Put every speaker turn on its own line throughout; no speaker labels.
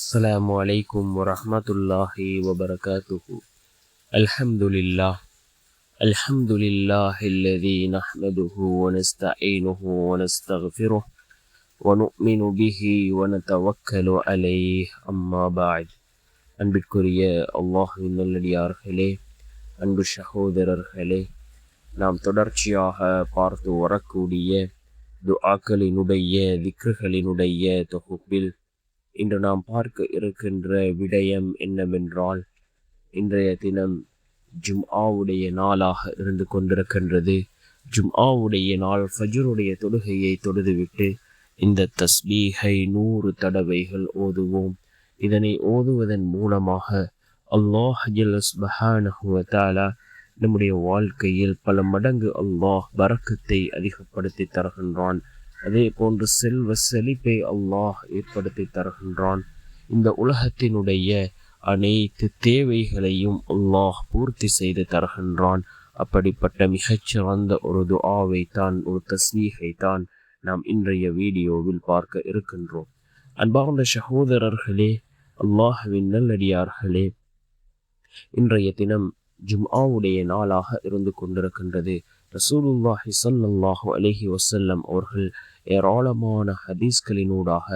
السلام عليكم ورحمة الله وبركاته. الحمد لله الذي نحمده ونستعينه ونستغفره ونؤمن به ونتوكل عليه. أما بعد. அன்பிற்குரிய அல்லாஹ்வின் நல்லடியார்களே, அன்பு சகோதரர்களே, நாம் தொடர்ச்சியாக பார்த்து வரக்கூடிய துஆக்களினுடைய திக்ருகளினுடைய தொகுப்பில் இன்று நாம் பார்க்க இருக்கின்ற விடயம் என்னவென்றால், இன்றைய தினம் ஜும்ஆவுடைய நாளாக இருந்து கொண்டிருக்கின்றது. ஜும்ஆவுடைய நாள் ஃபஜ்ருடைய தொழுகையை தொழுதுவிட்டு இந்த தஸ்பீஹை 100 தடவைகள் ஓதுவோம். இதனை ஓதுவதன் மூலமாக அல்லாஹ் ஜல்ல சுப்ஹானஹு வ தஆலா நம்முடைய வாழ்க்கையில் பல மடங்கு அல்லாஹ் பரக்கத்தை அதிகப்படுத்தி தருகின்றான். அதே போன்று செல்வ செழிப்பை அல்லாஹ் ஏற்படுத்தி தருகின்றான். இந்த உலகத்தினுடைய அனைத்து தேவைகளையும் அல்லாஹ் பூர்த்தி செய்து தருகின்றான். அப்படிப்பட்ட மிகச்சிறந்த ஒரு துஆவை தான், ஒரு தஸ்பீஹை தான் நாம் இன்றைய வீடியோவில் பார்க்க இருக்கின்றோம். அன்பார்ந்த சகோதரர்களே, அல்லாஹ்வின் நல்லடியார்களே, இன்றைய தினம் ஜும்ஆவுடைய நாளாக இருந்து கொண்டிருக்கின்றது. ரசூலுல்லாஹி ஸல்லல்லாஹு அலைஹி வஸல்லம் அவர்கள் ஏராளமான ஹதீஸ்களினூடாக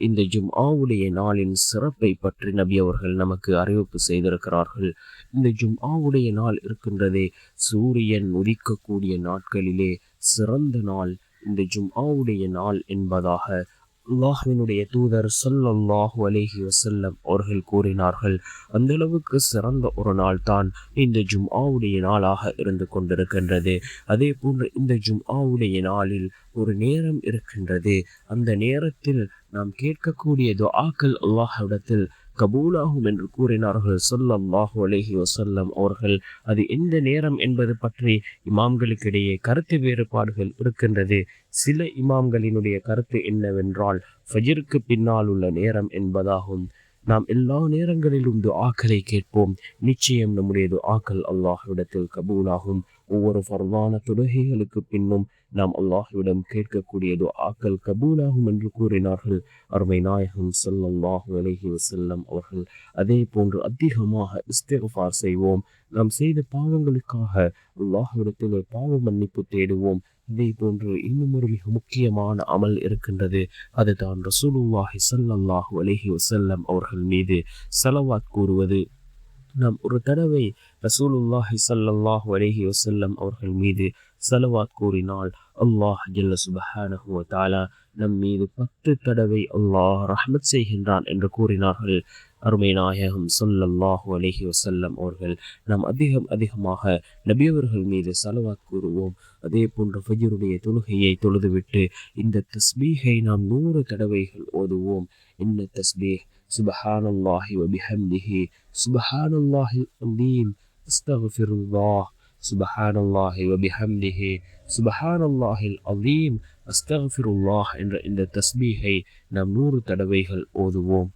இந்த ஜும்ஆவுடைய நாளின் சிறப்பை பற்றி நபி அவர்கள் நமக்கு அறிவிப்பு செய்திருக்கிறார்கள். இந்த ஜும்ஆவுடைய நாள் இருக்கின்றதே, சூரியன் உதிக்கக்கூடிய நாட்களிலே சிறந்த நாள் இந்த ஜும்ஆவுடைய நாள் என்பதாக அல்லாஹ்வினுடைய தூதர் ஸல்லல்லாஹு அலைஹி வஸல்லம் அவர்கள் கூறினார்கள். அந்த அளவுக்கு சிறந்த ஒரு நாள் தான் இந்த ஜும்ஆவுடைய நாளாக இருந்து கொண்டிருக்கின்றது. அதே போன்று இந்த ஜும்ஆவுடைய நாளில் ஒரு நேரம் இருக்கின்றது. அந்த நேரத்தில் நாம் கேட்கக்கூடிய துஆக்கள் அல்லாஹ்விடத்தில் கபூலாகும் என்று கூறினார்கள் ஸல்லல்லாஹு அலைஹி வஸல்லம் அவர்கள். அது எந்த நேரம் என்பது பற்றி இமாம்களுக்கிடையே கருத்து வேறுபாடுகள் இருக்கின்றது. சில இமாம்களினுடைய கருத்து என்னவென்றால், ஃபஜ்ருக்கு பின்னால் உள்ள நேரம் என்பதாகும். நாம் எல்லா நேரங்களிலும் துஆக்களை கேட்போம். நிச்சயம் நம்முடைய துஆக்கள் அல்லாஹ்விடத்தில் கபூலாகும். ஒவ்வொரு ஃபர்தான தொழுகைகளுக்கு பின்னும் நாம் அல்லாஹ்விடம் கேட்கக்கூடிய துஆக்கள் கபூலாகும் என்று கூறினார்கள் அருமை நாயகம் ஸல்லல்லாஹு அலைஹி வஸல்லம் அவர்கள். அதே போன்று அதிகமாக இஸ்திக்ஃபார் செய்வோம். நாம் செய்த பாவங்களுக்காக அல்லாஹ்விடத்தில் ஒரு பாவ மன்னிப்பு தேடுவோம். அதே போன்று இன்னும் ஒரு மிக முக்கியமான அமல் இருக்கின்றது. அதுதான் ரசூலுல்லாஹி ஸல்லல்லாஹு அலைஹி வஸல்லம் அவர்கள் மீது ஸலவாத் கூறுவது. நாம் ஒரு தடவை ரசூலுல்லாஹி ஸல்லல்லாஹு அலைஹி வஸல்லம் அவர்கள் மீது ஸலவாத் கூறினால் அல்லாஹ் ஜல்ல சுப்ஹானஹு வ தஆலா நம் மீது 10 தடவை அல்லாஹ் ரஹ்மத் செய்கின்றான் என்று கூறினார்கள் அருமை நாயகம் ஸல்லல்லாஹு அலைஹி வஸல்லம் அவர்கள். நாம் அதிகமாக நபியவர்கள் மீது ஸலவாத் கூறுவோம். அதே போன்று ஃபஜ்ருடைய தொழுகையை தொழுதுவிட்டு இந்த தஸ்பீஹை நாம் 100 தடவைகள் ஓதுவோம். இந்த தஸ்பீஹ் சுப்ஹானல்லாஹி வ பிஹம்திஹி சுப்ஹானல்லாஹில் அலீம் அஸ்தக்ஃபிருல்லாஹ் சுப்ஹானல்லாஹி வ பிஹம்திஹி சுப்ஹானல்லாஹில் அலீம் அஸ்தக்ஃபிருல்லாஹ் என்ற இந்த தஸ்பீஹை நாம் 100 தடவைகள் ஓதுவோம்.